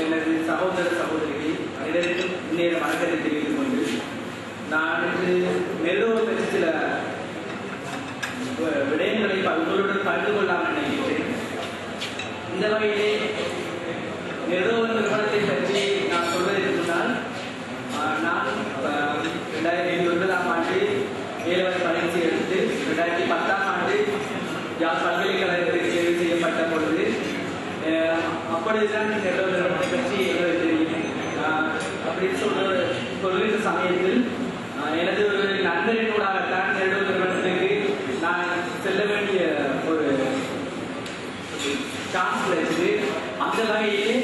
எனது சகோதர சகோதரிகளை அனைவருக்கும் முன்னேற வணக்கத்தை தெரிவித்துக் கொண்டு நான் மெல்லோர் சில விடயங்களை உங்களுடன் பகிர்ந்து கொள்ளாமல் நினைக்கிறேன். இந்த வகையிலே மெல்லோர் நிறுவனத்தை பற்றி நான் சொல்வதற்கு முன்னால் நான் 2009ஆம் ஆண்டு ஏழரை பயிற்சி எடுத்து 2010ஆம் ஆண்டு யாழ் பல்கலைக்கழகத்தில் தேர்வு செய்யப்பட்ட பொழுது அப்பொழுதுதான் மெல்லோர் நிறுவனத்தை பற்றி எங்களுக்கு தெரியும். அப்படி சொல்கின்ற சமயத்தில் எனது ஒரு நண்பரினூடாகத்தான் மெல்லோர் நிறுவனத்துக்கு நான் செல்ல வேண்டிய ஒரு சான்ஸ் கிடைச்சது. அந்த வகையிலே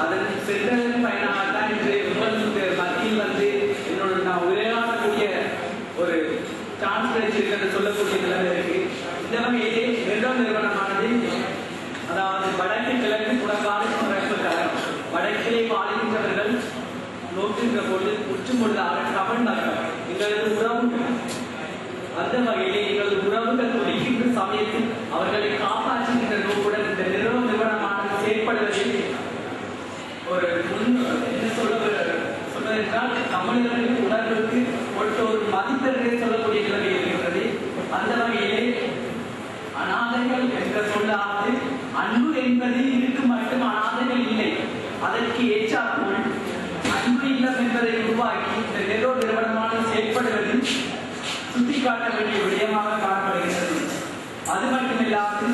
அதன் சென்றதன் பயனாகத்தான் இன்று உங்களுக்கு மத்தியில் என்னோட நான் உரையாடக்கூடிய ஒரு சான்ஸ் கிடைச்சிருக்கிறது சொல்லக்கூடிய நிலைமை இருக்கு. இந்த வகையிலே மெல்லோர் நிறுவனமானது அதாவது வடக்கு கிழக்கு புறக்கால வடக்கிலே வாழ்கின்றவர்கள் நோக்கின்ற பொழுது உச்சுமொழிதாக கவர்ந்தார்கள். எங்களது உறவு அந்த வகையிலே எங்களது உறவுகள் துடிக்கின்ற சமயத்தில் அவர்களை காப்பாற்றுகின்ற நோக்குடன் இந்த நிறுவனமானது செயற்படுவதில் ஒரு என்ன சொல்வதென்றால் தமிழர்களின் உணர்வுக்கு ஒரு மதிப்பெண்ணை சொல்லக்கூடிய நிலைமை இருக்கின்றது. அந்த வகையிலே அநாதைகள் என்ற சொல்லாது அன்பு என்பது இருக்கு மட்டும் அநாதைகள் இல்லை, அதற்கு ஏற்றாற்போல் அன்பு இல்லம் என்பதை உருவாக்கி இந்த மெல்லோர் நிறுவனமான செயல்படுவதில் சுட்டிக்காட்ட வேண்டிய விடயமாக காணப்படுகிறது. அது மட்டுமில்லாது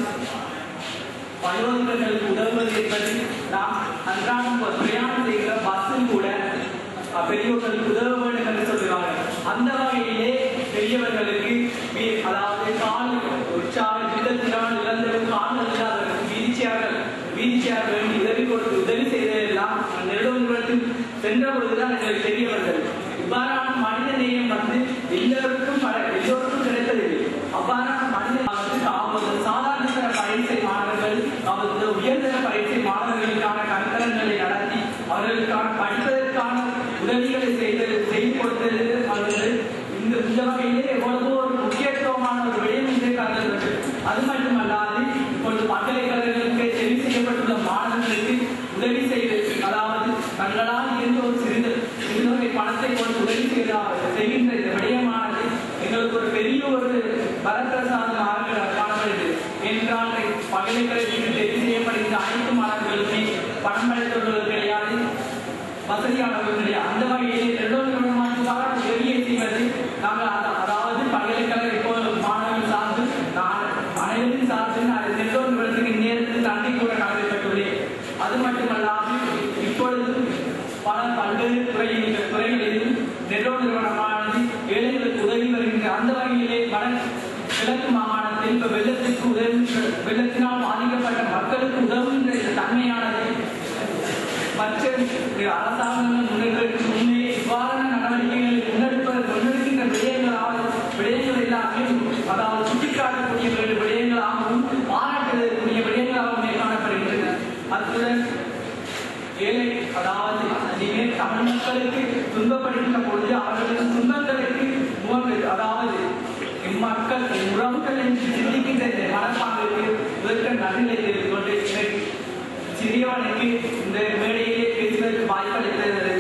வயோதிகர்களுக்கு உதவுவது என்பது நாம் அன்றாடம் பிரயாணம் செய்கிற பஸ்ஸில் கூட பெரியவர்களுக்கு உதவ வேண்டும் என்று சொல்கிறார்கள். அந்த வகையிலே பெரியவர்களுக்கு அதாவது கால் உற்சாக விதத்தினால் இழந்தவர்கள் கால்கள் இல்லாதவர்கள் வீழ்ச்சியாக வேண்டி உதவி செய்ததெல்லாம் மெல்லோர் நிறுவனத்தில் சென்ற பொழுதுதான் எங்களுக்கு தெரியவர்கள். இவ்வாறான மனித நேயம் எல்லோருக்கும் கிடைப்பதில்லை. அவ்வாறான மனித சாதாரண பயிற்சி மாணவர்கள் உயர்தர பயிற்சி மாணவர்களுக்கான கருத்தரங்களை நடத்தி அவர்களுக்கான படிப்பதற்கான உதவிகளை செய்து கொடுத்தது அவர்கள் இந்த வகையிலே எவ்வளவோ ஒரு முக்கியத்துவமான ஒரு விடயம் என்று கருதுகிறது. அது மட்டுமல்லாது இப்பொழுது பல்கலைக்கழகங்களுக்கு தெரிவு செய்யப்பட்டுள்ள மாணவர்களுக்கு உதவி செய்வது அதாவது தங்களால் இருந்த ஒரு சிறுவகை பணத்தை கொண்டு உதவி செய்கின்ற இந்த விடயமானது எங்களுக்கு ஒரு பெரிய ஒரு வரப்பிரசாதமாக காணப்படுகிறது. என்றால் பல்கலைக்கழகத்தில் தெரிவு செய்யப்படுகின்ற அனைத்து மாணவர்களுமே பணம் படைத்தவர்கள் கிடையாது, வசதியானவர்கள் கிடையாது. அந்த வகையிலே மெல்லோர் நிறுவனமாக உதவியை செய்வது நாங்கள் அதாவது பல்கலைக்கழக இப்போது மாணவர்கள் சார்ந்து அனைவரும் சார்ந்து மெல்லோர் நிறுவனத்துக்கு நேரத்தில் நன்றி கூட கடமைப்பட்டுள்ளேன். அது மட்டுமல்லாது இப்பொழுது பல்வேறு துறைகளிலும் மெல்லோர் நிறுவனமானது ஏழைகளுக்கு உதவி வருகின்ற அந்த வகையிலே கிழக்கு மாகாணத்தில் இப்ப வெள்ளத்தினால் பாதிக்கப்பட்ட மக்களுக்கு உதவுகின்ற இந்த தன்மையானது மற்ற அரசாங்கங்கள் முன்னே இவ்வாறான நடவடிக்கைகளை முன்னெடுக்கின்ற விடயங்கள் எல்லாமே அதாவது சுட்டிக்காட்டக்கூடிய விடயங்களாகவும் பாராட்டுவதற்குரிய விடயங்களாகவுமே காணப்படுகின்றன. அத்துடன் ஏழை அதாவது தமிழ் மக்களுக்கு துன்பப்படுகின்ற பொழுது அவர்களது துன்பங்களுக்கு அதாவது இம்மக்கள் உறவுகள் என்று சிந்திக்கின்ற மனப்பாங்கிற்கு இதற்கு நன்றியை தெரிவித்துக் கொண்டு சிறியவனுக்கு இந்த மேடையிலே பேசுவதற்கு வாய்ப்பளித்தது